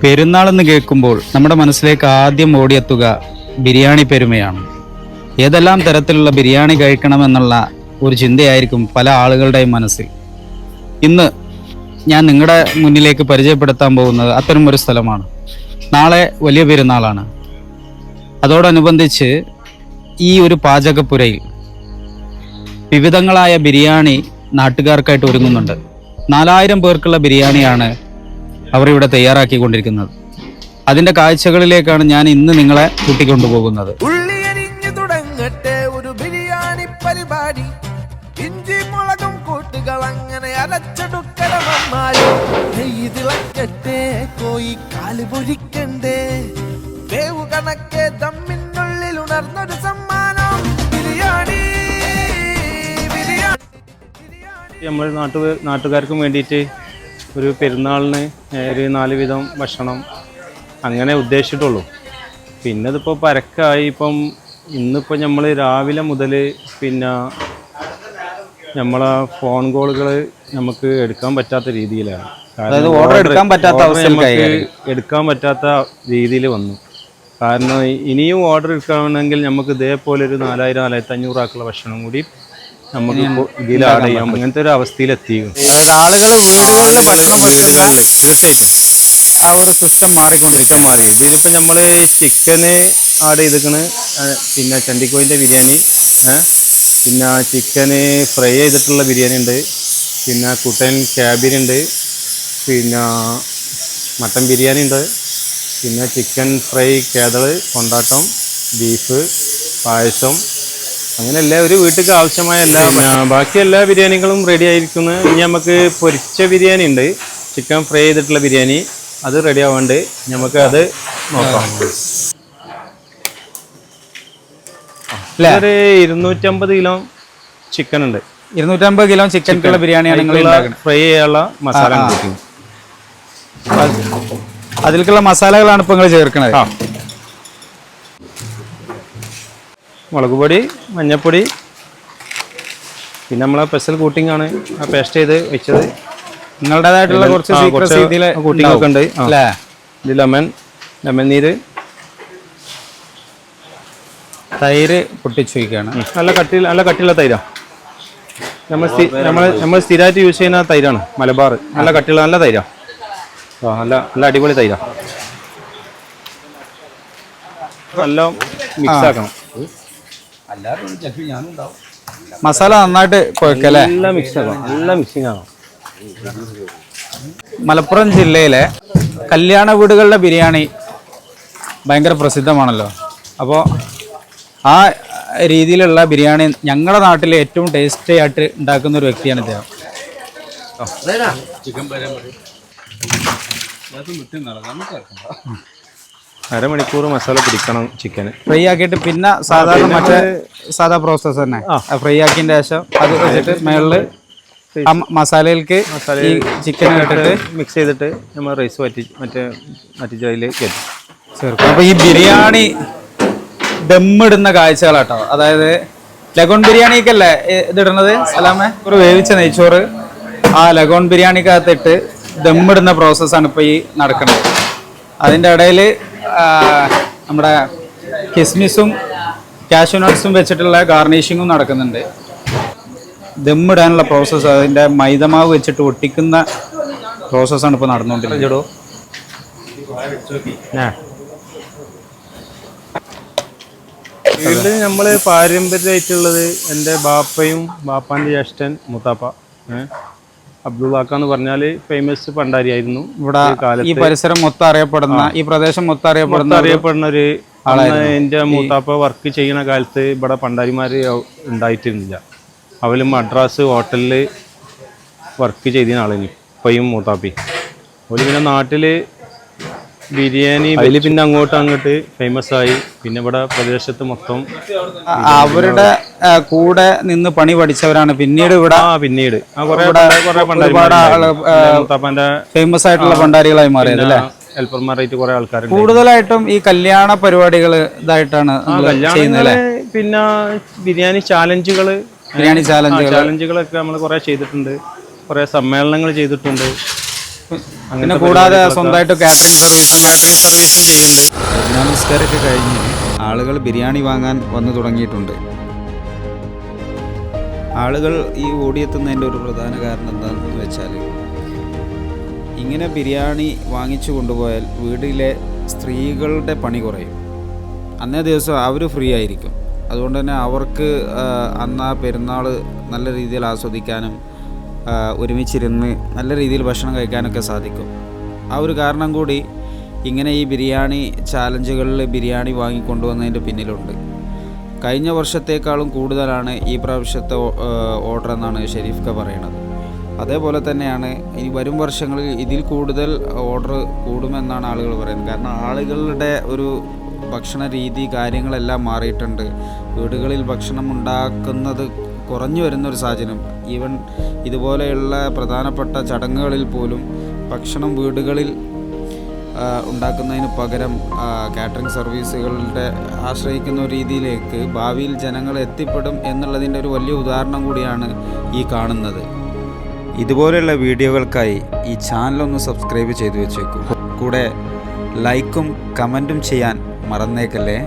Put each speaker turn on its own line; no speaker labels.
പെരുന്നാളെന്ന് കേൾക്കുമ്പോൾ നമ്മുടെ മനസ്സിലേക്ക് ആദ്യം ഓടിയെത്തുക ബിരിയാണി പെരുമയാണ്. ഏതെല്ലാം തരത്തിലുള്ള ബിരിയാണി കഴിക്കണമെന്നുള്ള ഒരു ചിന്തയായിരിക്കും പല ആളുകളുടെയും മനസ്സിൽ. ഇന്ന് ഞാൻ നിങ്ങളുടെ മുന്നിലേക്ക് പരിചയപ്പെടുത്താൻ പോകുന്നത് അത്തരം ഒരു സ്ഥലമാണ്. നാളെ വലിയ പെരുന്നാളാണ്. അതോടനുബന്ധിച്ച് ഈ ഒരു പാചകപ്പുരയിൽ വിവിധങ്ങളായ ബിരിയാണി നാട്ടുകാർക്കായിട്ട് ഒരുങ്ങുന്നുണ്ട്. 4000 പേർക്കുള്ള ബിരിയാണിയാണ് അവർ ഇവിടെ തയ്യാറാക്കിക്കൊണ്ടിരിക്കുന്നത്. അതിന്റെ കാഴ്ചകളിലേക്കാണ് ഞാൻ ഇന്ന് നിങ്ങളെ കൂട്ടിക്കൊണ്ടുപോകുന്നത്.
ഉള്ളിയരിഞ്ഞു തുടങ്ങട്ടെ ഒരു ബിരിയാണി പരിപാടി, ഇഞ്ചി മുളകും കൂട്ടുകൾ അങ്ങനെ അരച്ചെടുക്കണമെന്നാലും നെയ്തിളക്കട്ടെ, കോയി കാല് പൊരിക്കണ്ടേ, വേവു കണക്കെ ദമ്മിനുള്ളിൽ ഉണർന്നൊരു സമ്മാനം ബിരിയാണി.
നമ്മൾ നാട്ടുകാർക്കും വേണ്ടിയിട്ട് ഒരു പെരുന്നാളിന് ഒരു 4 വിധം ഭക്ഷണം അങ്ങനെ ഉദ്ദേശിച്ചിട്ടുള്ളൂ. പിന്നെ ഇതിപ്പോൾ പരക്കായി. ഇന്നിപ്പോൾ നമ്മൾ രാവിലെ മുതൽ പിന്നെ നമ്മളെ ഫോൺ കോളുകൾ നമുക്ക് എടുക്കാൻ പറ്റാത്ത രീതിയിലാണ്. കാരണം
ഓർഡർ എടുക്കാൻ
പറ്റാത്ത രീതിയിൽ വന്നു. കാരണം ഇനിയും ഓർഡർ എടുക്കണമെങ്കിൽ നമുക്ക് ഇതേപോലെ ഒരു 4000-4500 ആക്കുള്ള ഭക്ഷണം കൂടി നമുക്ക് ഇതിൽ ആഡ് ചെയ്യാം. അങ്ങനത്തെ ഒരു അവസ്ഥയിലെത്തിയും
ആളുകൾ വീടുകളിൽ ഭക്ഷണം വെക്കുന്ന ആ ഒരു സിസ്റ്റം മാറി.
ഇതിലിപ്പോൾ നമ്മൾ ചിക്കന് ആഡ് ചെയ്തിരിക്കണ്, പിന്നെ ചണ്ടിക്കോയിൻ്റെ ബിരിയാണി, പിന്നെ ചിക്കന് ഫ്രൈ ചെയ്തിട്ടുള്ള ബിരിയാണി ഉണ്ട്, പിന്നെ കുട്ടൻ ക്യാബിനുണ്ട്, പിന്നെ മട്ടൻ ബിരിയാണി ഉണ്ട്, പിന്നെ ചിക്കൻ ഫ്രൈ കേതള്, കൊണ്ടാട്ടം, ബീഫ്, പായസം, അങ്ങനെ ഒരു വീട്ടിലേക്ക് ആവശ്യമായ ബാക്കി എല്ലാ ബിരിയാണികളും റെഡി ആയിരിക്കുന്നു. ഇനി നമുക്ക് പൊരിച്ച ബിരിയാണി ഉണ്ട്, ചിക്കൻ ഫ്രൈ ചെയ്തിട്ടുള്ള ബിരിയാണി, അത് റെഡി ആവാണ്ട് നമുക്ക് അത് നോക്കാം. ഒരു 250 കിലോ ചിക്കൻ ഉണ്ട്.
250 കിലോ ചിക്കനുള്ള ബിരിയാണിയാണ്
ഫ്രൈ ചെയ്യാനുള്ള മസാല.
അതിലേക്കുള്ള മസാലകളാണ് ഇപ്പൊ നിങ്ങൾ ചേർക്കുന്നത്.
മുളക് പൊടി, മഞ്ഞൾപ്പൊടി, പിന്നെ നമ്മളെ സ്പെഷ്യൽ കൂട്ടിംഗ് ആണ് ആ പേസ്റ്റ് ചെയ്ത് വെച്ചത്.
നിങ്ങളുടേതായിട്ടുള്ള കുറച്ച്
കൂട്ടിംഗ് ഒക്കെ ഉണ്ട്. ഇത് ലെമൺ നീര്,
തൈര് പൊട്ടിച്ചു വയ്ക്കുകയാണ്.
നല്ല കട്ടിയുള്ള തൈരാണ്. നമ്മൾ സ്ഥിരമായിട്ട് യൂസ് ചെയ്യുന്ന തൈരാണ് മലബാർ. നല്ല കട്ടിയുള്ള നല്ല തൈരാണ്. നല്ല അടിപൊളി തൈരാണ്. നല്ല മിക്സ് ആക്കണം.
മസാല നന്നായിട്ട് കുഴക്കല്ലേ?
നല്ല മിക്സ് ആക്കണം, നല്ല മിക്സിങ് ആക്കണം.
മലപ്പുറം ജില്ലയിലെ കല്യാണ വീടുകളുടെ ബിരിയാണി ഭയങ്കര പ്രസിദ്ധമാണല്ലോ. അപ്പോൾ ആ രീതിയിലുള്ള ബിരിയാണി ഞങ്ങളുടെ നാട്ടിലെ ഏറ്റവും ടേസ്റ്റി ആയിട്ട് ഉണ്ടാക്കുന്ന ഒരു വ്യക്തിയാണ് ഇദ്ദേഹം.
അരമണിക്കൂർ മസാല പിടിക്കണം ചിക്കന്.
ഫ്രൈ ആക്കിയിട്ട് പിന്നെ സാധാ പ്രോസസ്സ് തന്നെ ഫ്രൈ ആക്കിയതിൻ്റെ ശേഷം അത് വെച്ചിട്ട് മേളിൽ മസാലയിലേക്ക് ഈ ചിക്കൻ ഇട്ടിട്ട്
മിക്സ് ചെയ്തിട്ട് നമ്മൾ റൈസ് മറ്റിച്ചതിൽ
ചേർക്കും. അപ്പോൾ ഈ ബിരിയാണി ദമ്മിടുന്ന കാഴ്ചകളാട്ടോ. അതായത് ലഗോൺ ബിരിയാണിക്കല്ലേ ഇതിടുന്നത് സലാമേ? ഒരു വേവിച്ച നെയ്ച്ചോറ് ആ ലഗോൺ ബിരിയാണിക്കകത്തിട്ട് ദമ്മിടുന്ന പ്രോസസ്സാണ് ഇപ്പോൾ ഈ നടക്കുന്നത്. അതിൻ്റെ ഇടയിൽ നമ്മുടെ കിസ്മിസും കാഷ്യൂ നട്ട്സും വെച്ചിട്ടുള്ള ഗാർണിഷിങ്ങും നടക്കുന്നുണ്ട്. ദമ്മിടാനുള്ള പ്രോസസ്സ്, അതിൻ്റെ മൈദമാവ് വെച്ചിട്ട് ഒട്ടിക്കുന്ന പ്രോസസ്സാണ് ഇപ്പോൾ നടന്നുകൊണ്ടിരിക്കുന്നത്.
വീട്ടിൽ നമ്മൾ പാരമ്പര്യമായിട്ടുള്ളത് എൻ്റെ ബാപ്പാൻ്റെ ജ്യേഷ്ഠൻ മുത്താപ്പ അബ്ദുള്ളാക്ക എന്ന് പറഞ്ഞാൽ ഫേമസ് പണ്ടാരിയായിരുന്നു.
ഇവിടെ ഈ പരിസരം മൊത്തം അറിയപ്പെടുന്ന, ഈ പ്രദേശം മൊത്തം അറിയപ്പെടുന്ന
ഒരു ആളാണ്. എൻ്റെ മൂത്താപ്പ വർക്ക് ചെയ്യുന്ന കാലത്ത് ഇവിടെ പണ്ടാരിമാർ ഉണ്ടായിട്ടിരുന്നില്ല. അവര് മദ്രാസ് ഹോട്ടലിൽ വർക്ക് ചെയ്തിരുന്ന ആളിന് ഇപ്പയും മൂത്താപ്പി. ഒരു പിന്നെ നാട്ടിൽ ബിരിയാണി അതിൽ പിന്നെ അങ്ങോട്ട് ഫേമസ് ആയി. പിന്നെ ഇവിടെ പ്രദേശത്ത് മൊത്തം
അവരുടെ കൂടെ നിന്ന് പണി പഠിച്ചവരാണ് പിന്നീട്
മൂത്താപ്പന്റെ
ഫേമസ് ആയിട്ടുള്ള പണ്ടാരികളായി മാറിയത് അല്ലേ?
ഹെൽപ്പർമാരായിട്ട് കുറെ ആൾക്കാർ.
കൂടുതലായിട്ടും ഈ കല്യാണ പരിപാടികൾ ഇതായിട്ടാണ് ചെയ്യുന്നത്.
പിന്നെ ബിരിയാണി ചാലഞ്ചുകളൊക്കെ നമ്മൾ കുറെ ചെയ്തിട്ടുണ്ട്. കുറെ സമ്മേളനങ്ങൾ ചെയ്തിട്ടുണ്ട്.
പിന്നെ കൂടാതെ സ്വന്തമായിട്ട് കാറ്ററിംഗ് സർവീസും
ചെയ്യുന്നുണ്ട്.
നമസ്കാരമൊക്കെ കഴിഞ്ഞ് ആളുകൾ ബിരിയാണി വാങ്ങാൻ വന്നു തുടങ്ങിയിട്ടുണ്ട്. ആളുകൾ ഈ ഓടിയെത്തുന്നതിൻ്റെ ഒരു പ്രധാന കാരണം എന്താണെന്ന് വെച്ചാൽ, ഇങ്ങനെ ബിരിയാണി വാങ്ങിച്ചു കൊണ്ടുപോയാൽ വീട്ടിലെ സ്ത്രീകളുടെ പണി കുറയും. അന്നേ ദിവസം അവർ ഫ്രീ ആയിരിക്കും. അതുകൊണ്ട് തന്നെ അവർക്ക് അന്ന് ആ പെരുന്നാൾ നല്ല രീതിയിൽ ആസ്വദിക്കാനും ഒരുമിച്ചിരുന്ന് നല്ല രീതിയിൽ ഭക്ഷണം കഴിക്കാനൊക്കെ സാധിക്കും. ആ ഒരു കാരണം കൂടി ഇങ്ങനെ ഈ ബിരിയാണി ചാലഞ്ചുകളിൽ ബിരിയാണി വാങ്ങിക്കൊണ്ടുവന്നതിൻ്റെ പിന്നിലുണ്ട്. കഴിഞ്ഞ വർഷത്തേക്കാളും കൂടുതലാണ് ഈ പ്രാവശ്യത്തെ ഓർഡർ എന്നാണ് ഷെരീഫ്ക പറയുന്നത്. അതേപോലെ തന്നെയാണ് ഇനി വരും വർഷങ്ങളിൽ ഇതിൽ കൂടുതൽ ഓർഡർ കൂടുമെന്നാണ് ആളുകൾ പറയുന്നത്. കാരണം ആളുകളുടെ ഒരു ഭക്ഷണ രീതി കാര്യങ്ങളെല്ലാം മാറിയിട്ടുണ്ട്. വീടുകളിൽ ഭക്ഷണം ഉണ്ടാക്കുന്നത് കുറഞ്ഞു വരുന്നൊരു സാഹചര്യം. ഈവൻ ഇതുപോലെയുള്ള പ്രധാനപ്പെട്ട ചടങ്ങുകളിൽ പോലും ഭക്ഷണം വീടുകളിൽ ഉണ്ടാക്കുന്നതിന് പകരം കാറ്ററിംഗ് സർവീസുകളുടെ ആശ്രയിക്കുന്ന ഒരു രീതിയിലേക്ക് ഭാവിയിൽ ജനങ്ങൾ എത്തിപ്പെടും എന്നുള്ളതിൻ്റെ ഒരു വലിയ ഉദാഹരണം കൂടിയാണ് ഈ കാണുന്നത്. ഇതുപോലെയുള്ള വീഡിയോകൾക്കായി ഈ ചാനലൊന്ന് സബ്സ്ക്രൈബ് ചെയ്തു വെച്ചേക്കൂ. കൂടെ ലൈക്കും കമൻറ്റും ചെയ്യാൻ മറന്നേക്കല്ലേ.